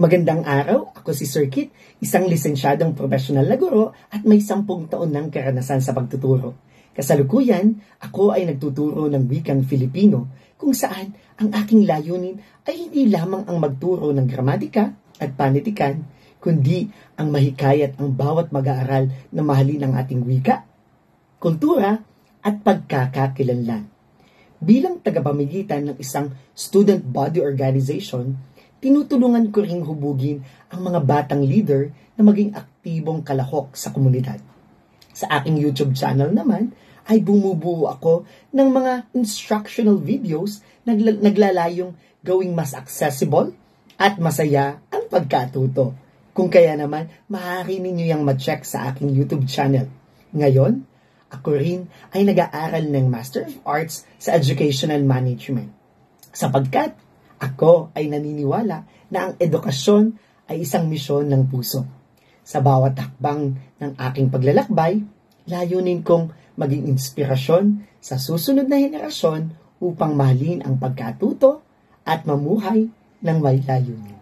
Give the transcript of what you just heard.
Magandang araw, ako si Sir Kit, isang lisensyadong profesional na guro at may 10 taon ng karanasan sa pagtuturo. Kasalukuyan, ako ay nagtuturo ng wikang Filipino kung saan ang aking layunin ay hindi lamang ang magturo ng gramatika at panitikan, kundi ang mahikayat ang bawat mag-aaral na mahalin ang ating wika, kultura at pagkakakilanlan. Bilang tagapamagitan ng isang student body organization, tinutulungan ko ring hubugin ang mga batang leader na maging aktibong kalahok sa komunidad. Sa aking YouTube channel naman, ay bumubuo ako ng mga instructional videos na naglalayong gawing mas accessible at masaya ang pagkatuto. Kung kaya naman, maaari ninyo yung ma-check sa aking YouTube channel. Ngayon, ako rin ay nag-aaral ng Master of Arts sa Educational Management. Sapagkat ako ay naniniwala na ang edukasyon ay isang misyon ng puso. Sa bawat hakbang ng aking paglalakbay, layunin kong maging inspirasyon sa susunod na henerasyon upang mahalin ang pagkatuto at mamuhay ng may layunin.